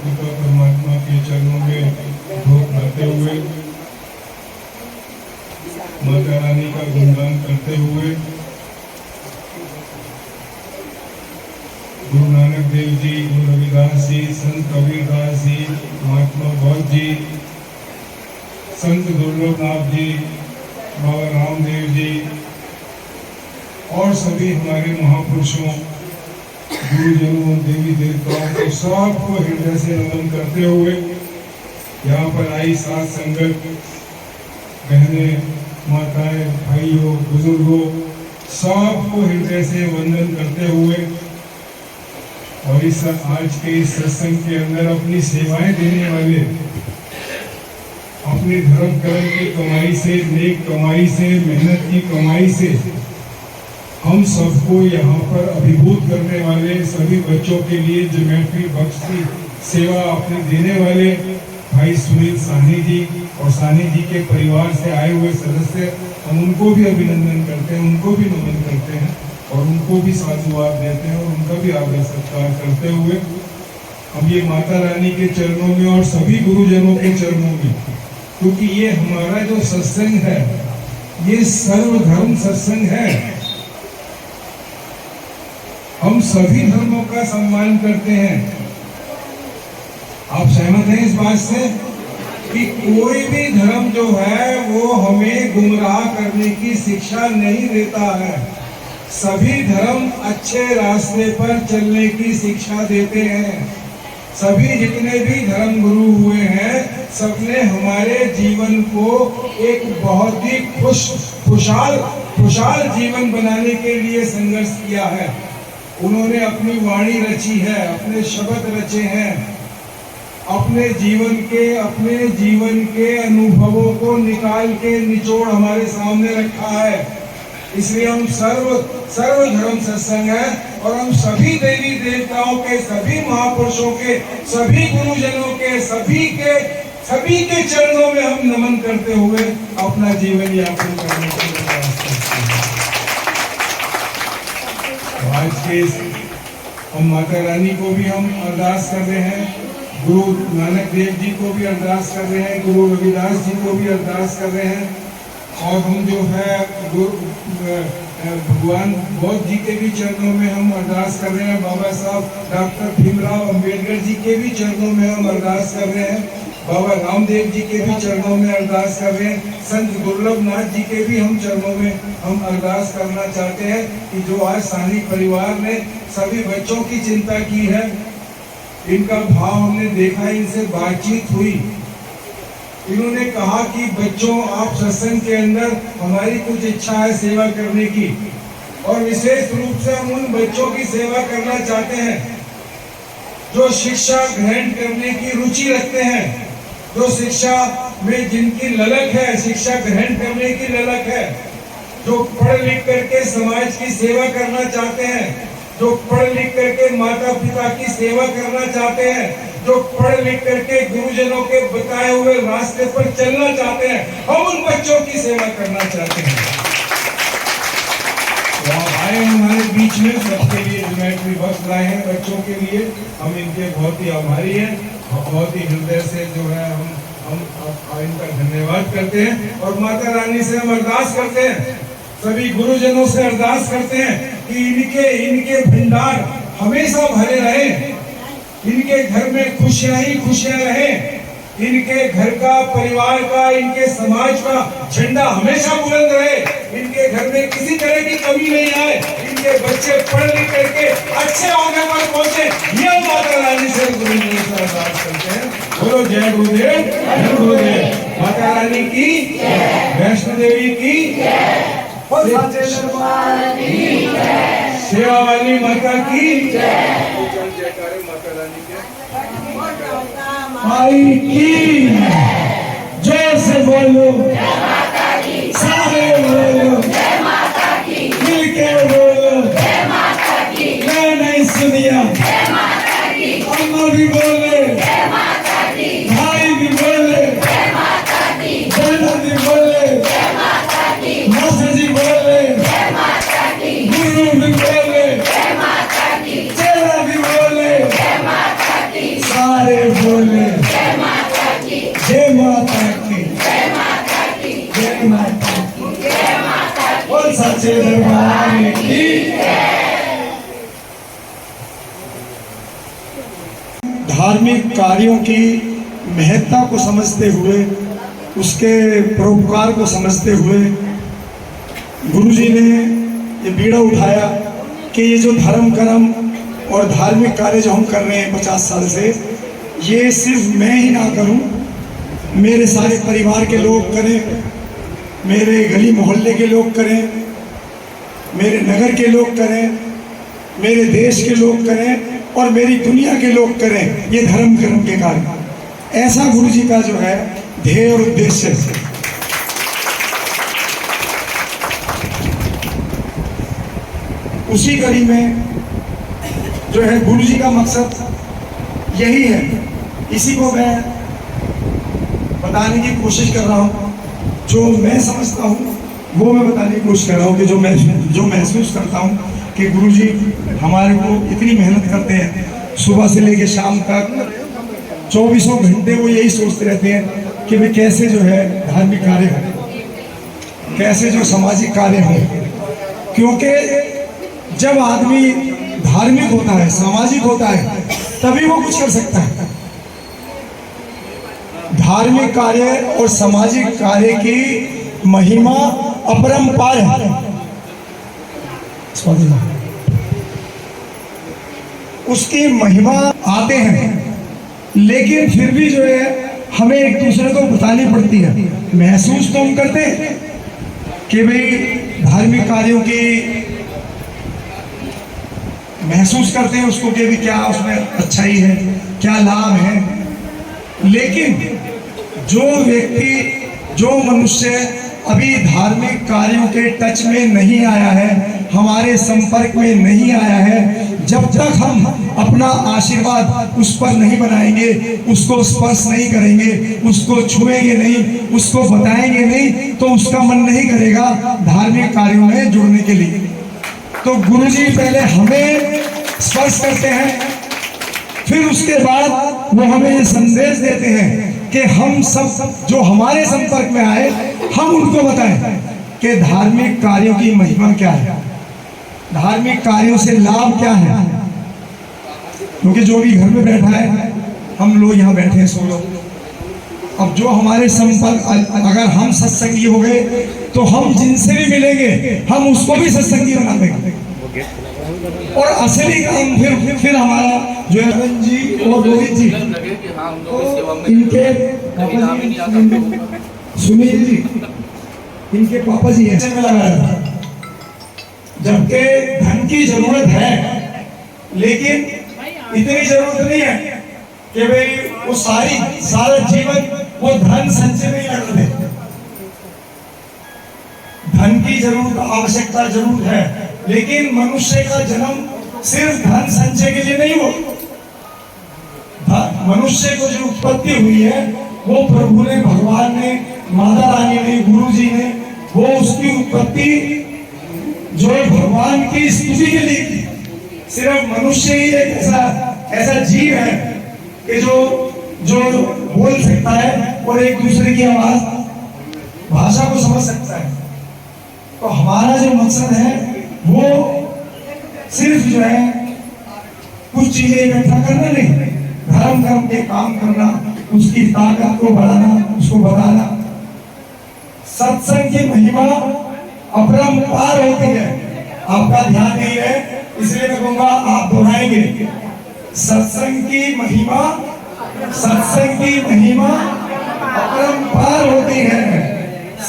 पिता परमात्मा के चरणों में धूप करते हुए, माता रानी का गुणगान करते हुए, गुरु नानक देव जी, गुरु रविदास जी, संत कबीरदास जी, महात्मा बौद्ध जी, संत दुर्लभनाथ जी, बाबा रामदेव जी और सभी हमारे महापुरुषों, गुरुजनों, देवी देवताओं को सबको हृदय से नमन करते हुए, यहाँ पर आई साथ संगत, बहने, माताएं, भाइयों, बुजुर्गों, सबको हृदय से वंदन करते हुए और इस आज के इस सत्संग के अंदर अपनी सेवाएं देने वाले, अपनी धर्म कर्म की कमाई से, नेक कमाई से, मेहनत की कमाई से हम सबको यहाँ पर अभिभूत करने वाले सभी बच्चों के लिए ज्योमेट्री बॉक्स की सेवा अपने देने वाले भाई सुनील साहनी जी और साहनी जी के परिवार से आए हुए सदस्य, हम उनको भी अभिनंदन करते हैं, उनको भी नमन करते हैं और उनको भी साधुवाद देते हैं और उनका भी आदर सत्कार करते हुए हम ये माता रानी के चरणों में और सभी गुरुजनों के चरणों में, क्योंकि ये हमारा जो सत्संग है ये सर्वधर्म सत्संग है। हम सभी धर्मों का सम्मान करते हैं। आप सहमत हैं इस बात से कि कोई भी धर्म जो है वो हमें गुमराह करने की शिक्षा नहीं देता है। सभी धर्म अच्छे रास्ते पर चलने की शिक्षा देते हैं। सभी जितने भी धर्म गुरु हुए हैं सबने हमारे जीवन को एक बहुत ही खुशहाल जीवन बनाने के लिए संघर्ष किया है। उन्होंने अपनी वाणी रची है, अपने शब्द रचे हैं, अपने जीवन के अनुभवों को निकाल के निचोड़ हमारे सामने रखा है। इसलिए हम सर्व धर्म सत्संग है और हम सभी देवी देवताओं के, सभी महापुरुषों के, सभी गुरुजनों के, सभी के चरणों में हम नमन करते हुए अपना जीवन यापन करने के लिए प्रयास करते हैं। आज के हम माता रानी को भी हम अरदास कर रहे हैं, गुरु नानक देव जी को भी अरदास कर रहे हैं, गुरु रविदास जी को भी अरदास कर रहे हैं और हम जो है भगवान बौद्ध जी के भी चरणों में हम अरदास कर रहे हैं, बाबा साहब डॉक्टर भीमराव अंबेडकर जी के भी चरणों में हम अरदास कर रहे हैं, बाबा रामदेव जी के भी चरणों में अरदास कर रहे हैं, संत दुर्लभनाथ जी के भी हम चरणों में हम अरदास करना चाहते हैं कि जो आज साहनी परिवार ने सभी बच्चों की चिंता की है, इनका भाव हमने देखा, इनसे बातचीत हुई, इन्होंने कहा कि बच्चों आप सत्संग के अंदर हमारी कुछ इच्छा है सेवा करने की और विशेष रूप से हम उन बच्चों की सेवा करना चाहते हैं जो शिक्षा ग्रहण करने की रुचि रखते हैं, जो शिक्षा में जिनकी ललक है, शिक्षा ग्रहण करने की ललक है, जो पढ़ लिख करके समाज की सेवा करना चाहते हैं, जो पढ़ लिख करके माता पिता की सेवा करना चाहते हैं, जो पढ़ लिख करके गुरुजनों के बताए हुए रास्ते पर चलना चाहते हैं, हम उन बच्चों की सेवा करना चाहते हैं। तो आप आए हमारे बीच में, सबके लिए ज्योमेट्री बॉक्स लाए हैं बच्चों के लिए, हम इनके बहुत ही आभारी हैं, बहुत ही हृदय से जो है हम इनका धन्यवाद करते हैं और माता रानी से हम अरदास करते हैं, सभी गुरुजनों से अरदास करते हैं कि इनके भंडार हमेशा भरे रहे, इनके घर में खुशियां ही खुशियां रहे, इनके घर का, परिवार का, इनके समाज का झंडा हमेशा बुलंद रहे, इनके घर में किसी तरह की कमी नहीं आए, इनके बच्चे पढ़ लिख करके अच्छे ओहदे पर पहुंचे, ये माता रानी से गुरुजनों से अरदास करते हैं। बोलो जय गुरुदेव, जय गुरुदेव। माता रानी की, वैष्णो देवी की, सेवा वाली माता की जयकारे माता रानी के माई की जय से बोलो, सारे बोलो, मिल के बोलो, मैं नहीं सुनिया, अम्मा भी बोले, भाई भी बोले, बहना भी बोले, माता जी बोले, गुरु भी बोले, चेला भी बोले, सारे सच्चे दरबार की। धार्मिक कार्यों की महत्ता को समझते हुए, उसके परोपकार को समझते हुए गुरुजी ने ये बीड़ा उठाया कि ये जो धर्म कर्म और धार्मिक कार्य जो हम कर रहे हैं 50 साल से, ये सिर्फ मैं ही ना करूं, मेरे सारे परिवार के लोग करें, मेरे गली मोहल्ले के लोग करें, मेरे नगर के लोग करें, मेरे देश के लोग करें और मेरी दुनिया के लोग करें ये धर्म कर्म के कार्य। ऐसा गुरुजी का जो है ध्येय और उद्देश्य है। उसी कड़ी में जो है गुरुजी का मकसद यही है, इसी को मैं बताने की कोशिश कर रहा हूँ। जो मैं समझता हूँ वो मैं बताने की कोशिश कर रहा हूँ कि जो महसूस करता हूँ कि गुरुजी हमारे को इतनी मेहनत करते हैं, सुबह से लेकर शाम तक 24 घंटे वो यही सोचते रहते हैं कि वे कैसे जो है धार्मिक कार्य हो, कैसे जो सामाजिक कार्य हो। क्योंकि जब आदमी धार्मिक होता है, सामाजिक होता है, तभी वो कुछ कर सकता है। धार्मिक कार्य और सामाजिक कार्य की महिमा अपरंपार है। उसकी महिमा आते हैं, लेकिन फिर भी जो है हमें एक दूसरे को बतानी पड़ती है। महसूस तो हम करते हैं कि भाई धार्मिक कार्यों की महसूस करते हैं उसको कि भी क्या उसमें अच्छाई है, क्या लाभ है, लेकिन जो व्यक्ति, जो मनुष्य अभी धार्मिक कार्यों के टच में नहीं आया है, हमारे संपर्क में नहीं आया है, जब तक हम अपना आशीर्वाद उस पर नहीं बनाएंगे, उसको स्पर्श नहीं करेंगे, उसको छुएंगे नहीं, उसको बताएंगे नहीं, तो उसका मन नहीं करेगा धार्मिक कार्यों में जुड़ने के लिए। तो गुरुजी पहले हमें स्पर्श करते हैं, फिर उसके बाद वो हमें ये संदेश देते हैं कि हम सब जो हमारे संपर्क में आए, हम उनको बताएं कि धार्मिक कार्यों की महिमा क्या है, धार्मिक कार्यों से लाभ क्या है। क्योंकि जो भी घर में बैठा है, हम लोग यहाँ बैठे हैं 100 लोग, अब जो हमारे संपर्क, अगर हम सत्संगी हो गए तो हम जिनसे भी मिलेंगे हम उसको भी सत्संगी बना देंगे। और असली काम फिर हमारा जो है रमन जी और रोहित जी, इनके पापा जी, सुनील जी, इनके पापा जी ऐसे में लगाया था। जबकि धन की जरूरत है, लेकिन इतनी जरूरत नहीं है कि भाई वो सारा जीवन वो धन संचय नहीं लगा दे। धन की जरूरत, आवश्यकता जरूर है, लेकिन मनुष्य का जन्म सिर्फ धन संचय के लिए नहीं हुआ। मनुष्य को जो उत्पत्ति हुई है वो प्रभु ने, भगवान ने, माता रानी ने, गुरु जी ने, वो उसकी उत्पत्ति जो भगवान की स्तुति के लिए की। सिर्फ मनुष्य ही एक ऐसा जीव है कि जो बोल सकता है और एक दूसरे की आवाज, भाषा को समझ सकता है। तो हमारा जो मकसद है वो सिर्फ जो है कुछ चीजें इकट्ठा करना नहीं, धर्म कर्म के काम करना, उसकी ताकत को बढ़ाना, उसको बताना। सत्संग की महिमा अपरंपार होती है। आपका ध्यान नहीं है इसलिए मैं कहूंगा आप दोहराएंगे। सत्संग की महिमा अपरंपार होती है।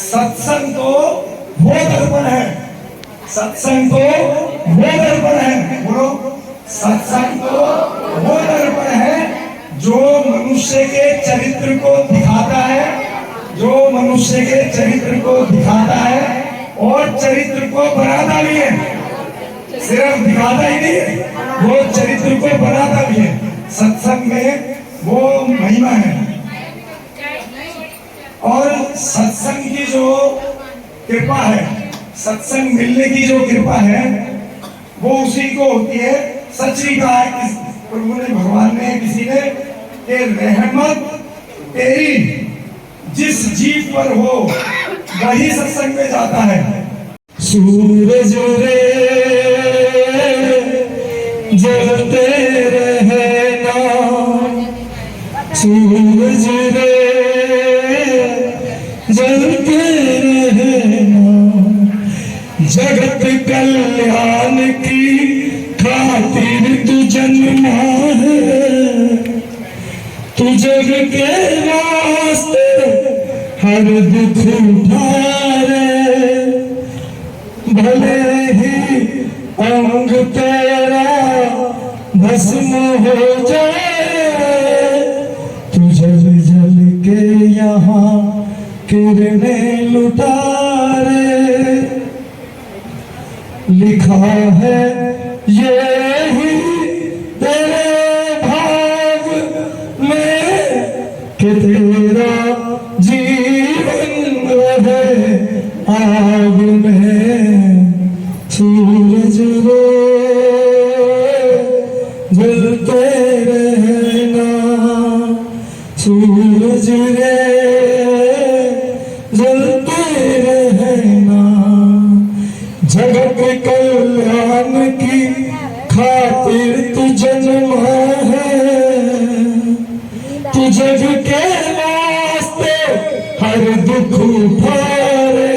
सत्संग तो वो दर्पण है, सत्संग तो वो दर्पण है, बोलो, सत्संग तो वो दर्पण है जो मनुष्य के चरित्र को दिखाता है, जो मनुष्य के चरित्र को दिखाता है और चरित्र को बनाता भी है। सिर्फ दिखाता ही नहीं, वो चरित्र को बनाता भी है। सत्संग में वो महिमा है। और सत्संग की जो कृपा है, सत्संग मिलने की जो कृपा है, वो उसी को होती है। सच ही कहा है प्रभु ने, भगवान ने, किसी ने, कि रहमत तेरी जिस जीव पर हो वही सत्संग में जाता है। सूरज रे जलते रहना, सूरज रे जलते रहना, जगत कल्याण की खातिर तू जन्मा है, तू जग के वास्ते हर दुख उठारे, भले ही अंग तेरा भस्म हो जाए, तू जल जल के यहाँ किरणें लुटारे। लिखा है ये ही तेरे भाग में कि तेरा जीवन रहे आग में। सूरज रे जलते रहना, सूरज रे जलते रहना, जगत कल्याण की खातिर तू जन्मा है, तू जग के वास्ते हर दुख उठारे,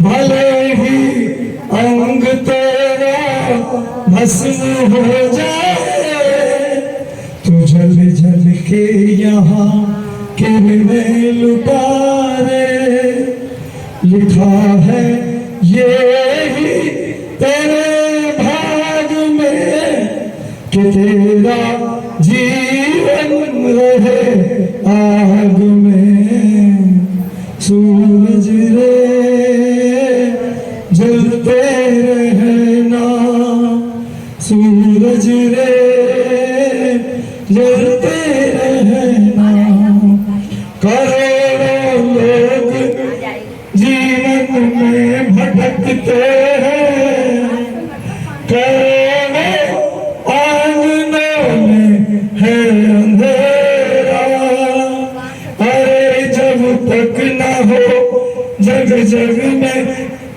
भले ही अंग तेरा भस्म हो जाए, तू जल जल के यहाँ किरणें लुटारे। लिखा है ये ही तेरे भाग में कि तेरा जीवन रहे आग में। सूरज रे जलते रहना, सूरज रे जलते रहना, करोड़ों लोग जीवन में भटकते हैं, करोड़ों आंगनों में है अंधेरा, अरे जब तक न हो जग जग में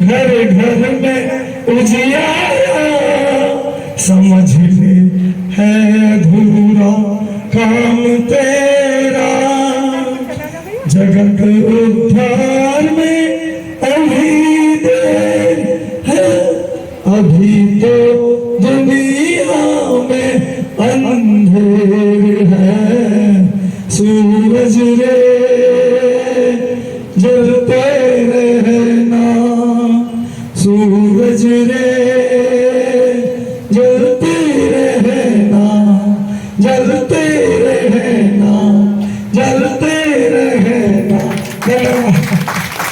घर घर में उजियारा, समझ ले है अधूरा काम तेरा। जगत उद्धार में अभी देर है, अभी तो दुनिया में अंधेर है। सूरज रे जलते रहना, सूरज रे जलते रहना, जलते रहना, जलते रहना।